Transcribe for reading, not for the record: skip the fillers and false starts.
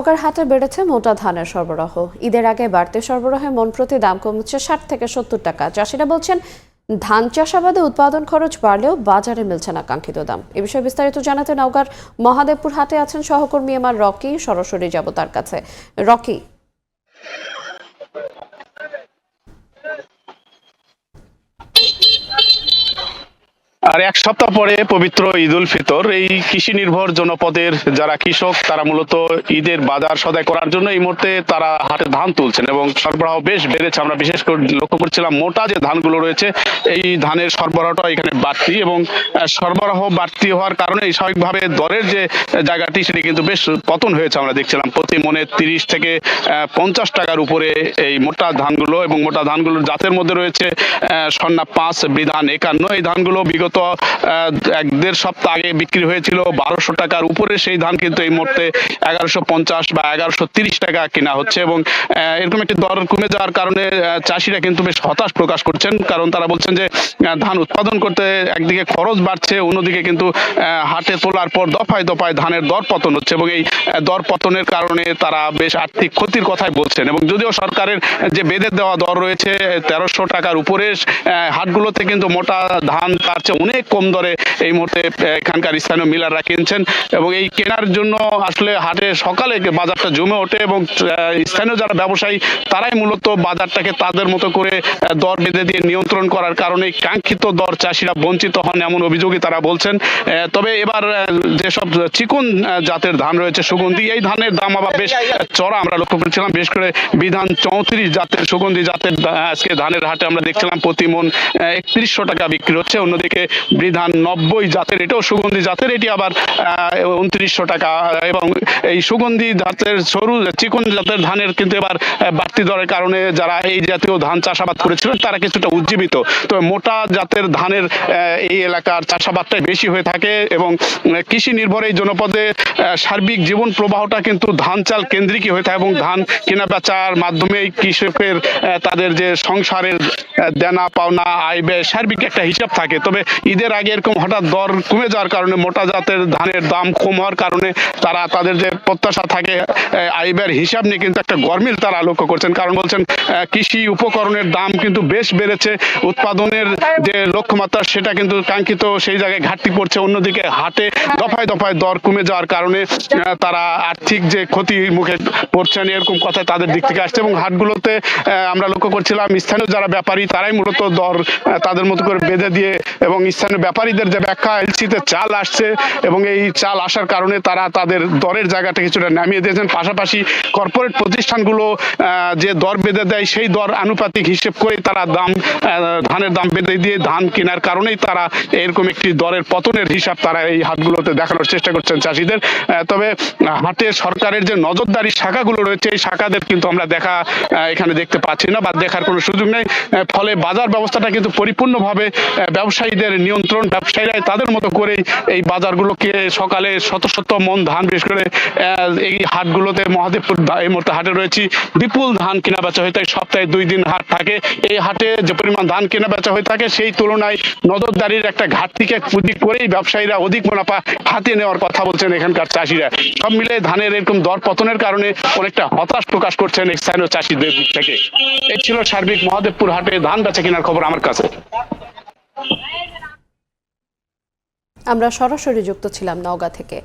নওগাঁর হাটে বেড়েছে মোটা ধানের সরবরাহ। ঈদের আগে বাড়তি সরবরাহে মন প্রতি দাম কমছে 60 থেকে 70 টাকা। চাষিরা বলছেন ধান চাষাবাদে উৎপাদন খরচ বাড়লেও বাজারে মিলছে না কাঙ্ক্ষিত দাম। এ বিষয়ে বিস্তারিত জানাতে নওগাঁর মহাদেবপুর হাটে আছেন সহকর্মী এমআর রকি। সরাসরি যাব তার কাছে। রকি, আর এক সপ্তাহ পরে পবিত্র ঈদ উল ফিতর। এই কৃষি নির্ভর জনপদের যারা কৃষক তারা মূলত ঈদের বাজার সদাই করার জন্য এই মুহূর্তে তারা হাটে ধান তুলছেন এবং সরবরাহ বেশ বেড়েছে। আমরা বিশেষ করে লক্ষ্য করছিলাম মোটা যে ধানগুলো রয়েছে এই ধানের সরবরাহটা এখানে বাড়তি এবং সরবরাহ বাড়তি হওয়ার কারণে স্বাভাবিকভাবে দরের যে জায়গাটি সেটি কিন্তু বেশ পতন হয়েছে। আমরা দেখছিলাম প্রতি মনে 30 থেকে 50 টাকার উপরে এই মোটা ধানগুলো, এবং মোটা ধানগুলোর জাতের মধ্যে রয়েছে সন্না 5, বিধান 51। এই ধানগুলো বিগত 1-1.5 সপ্তাহ আগে বিক্রি হয়েছিল 1200 টাকার উপরে। সেই ধান কিন্তু এই মুহূর্তে 1150 বা 1130 টাকা কিনা হচ্ছে এবং এরকম একটি দর কমে যাওয়ার কারণে চাষিরা কিন্তু বেশ হতাশ প্রকাশ করছেন। কারণ তারা বলছেন যে ধান উৎপাদন করতে একদিকে খরচ বাড়ছে, অন্যদিকে কিন্তু হাটে তোলার পর দফায় দফায় ধানের দর পতন হচ্ছে এবং এই দর পতনের কারণে তারা বেশ আর্থিক ক্ষতির কথাই বলছেন। এবং যদিও সরকারের যে বেঁধে দেওয়া দর রয়েছে 1300 টাকার উপরে, হাটগুলোতে কিন্তু মোটা ধান তার চেয়ে অনেক কম দরে এই মুহূর্তে এখানকার স্থানীয় মিলাররা কিনছেন এবং এই কেনার জন্য আসলে হাটে সকালে বাজারটা জমে ওঠে এবং স্থানীয় যারা ব্যবসায়ী তারাই মূলত বাজারটাকে তাদের মতো করে দর বেঁধে দিয়ে নিয়ন্ত্রণ করার কারণে কাঙ্ক্ষিত দর চাষিরা বঞ্চিত হন, এমন অভিযোগই তারা বলছেন। তবে এবার যেসব চিকন জাতের ধান রয়েছে সুগন্ধি, এই ধানের দাম আবার বেশ চড়া আমরা লক্ষ্য করেছিলাম। বিশেষ করে বিধান 34 জাতের সুগন্ধি জাতের আজকে ধানের হাটে আমরা দেখছিলাম প্রতি মন 3100 টাকা বিক্রি হচ্ছে। অন্যদিকে বিধান 90 জাতের, এটাও সুগন্ধি জাতের, এটি আবার 2900 টাকা। এবং এই সুগন্ধি জাতের সরু চিকন জাতের ধানের কিন্তু এবার বাড়তি দরের কারণে যারা এই জাতীয় ধান চাষাবাদ করেছিলেন তারা কিছুটা উজ্জীবিত। তো মোটা জাতের ধানের এই এলাকার চাষাবাদটাই বেশি হয়ে থাকে এবং কৃষি নির্ভর এই জনপদে সার্বিক জীবন প্রবাহটা কিন্তু ধান চাল কেন্দ্রিকই হয়ে থাকে এবং ধান কেনা বেচার মাধ্যমে কৃষকের তাদের যে সংসারের দেনা পাওনা আয় ব্যয় সার্বিক একটা হিসাব থাকে। তবে ঈদের আগে এরকম হঠাৎ দর কমে যাওয়ার কারণে মোটা জাতের ধানের দাম কম হওয়ার কারণে তারা তাদের যে প্রত্যাশা থাকে আয় ব্যয়ের হিসাব নিয়ে কিন্তু একটা গরমিল তারা লক্ষ্য করছেন। কারণ বলছেন কৃষি উপকরণের দাম কিন্তু বেশ বেড়েছে, উৎপাদনের যে লক্ষ্যমাত্রা সেটা কিন্তু কাঙ্ক্ষিত সেই জায়গায় ঘাটতি পড়ছে। অন্যদিকে হাটে দফায় দফায় দর কমে যাওয়ার কারণে তারা আর্থিক যে ক্ষতির মুখে পড়ছেন, এরকম কথা তাদের দিক থেকে আসছে। এবং হাটগুলোতে আমরা লক্ষ্য করছিলাম স্থানীয় যারা ব্যাপারী তারাই মূলত দর তাদের মতো করে বেঁধে দিয়ে, এবং স্থানীয় ব্যাপারীদের যে ব্যাখ্যা এলসিতে চাল আসছে এবং এই চাল আসার কারণে তারা তাদের দরের জায়গাটা কিছুটা নামিয়ে দিয়েছেন। পাশাপাশি কর্পোরেট প্রতিষ্ঠানগুলো যে দর বেঁধে দেয় সেই দর আনুপাতিক হিসেব করে তারা ধানের দাম বেঁধে দিয়ে ধান কেনার কারণেই তারা এরকম একটি দরের পতনের হিসাব তারা এই হাটগুলোতে দেখানোর চেষ্টা করছেন চাষিদের। তবে হাটে সরকারের যে নজরদারি শাখাগুলো রয়েছে এই শাখাদের কিন্তু আমরা এখানে দেখতে পাচ্ছি না বা দেখার কোনো সুযোগ নেই। ফলে বাজার ব্যবস্থাটা কিন্তু পরিপূর্ণভাবে ব্যবসায়ীদের নিয়ন্ত্রণ, ব্যবসায়ীরাই তাদের মতো করে এই বাজারগুলোকে সকালে শত শত মন ধান, বিশেষ করে এই হাটগুলোতে মহাদেবপুর এই মুহূর্তে হাটে রয়েছে বিপুল ধান কেনা বেচা হয়ে থাকে। সপ্তাহে 2 দিন হাট থাকে। এই হাটে যে পরিমাণ ধান কেনা বেচা হয়ে থাকে সেই তুলনায় নজরদারির একটা ঘাটতিকে পুঁজি করেই ব্যবসায়ীরা অধিক মুনাফা হাতে নেওয়ার কথা বলছেন এখানকার চাষিরা। সব মিলে ধানের এরকম দর পতনের কারণে অনেকটা হতাশ প্রকাশ করছেন স্থানীয় চাষিদের দিক থেকে। এই ছিল সার্বিক মহাদেবপুর হাটে ধান বেচা কেনার খবর আমার কাছে। আমরা সরাসরি যুক্ত ছিলাম নওগাঁ থেকে।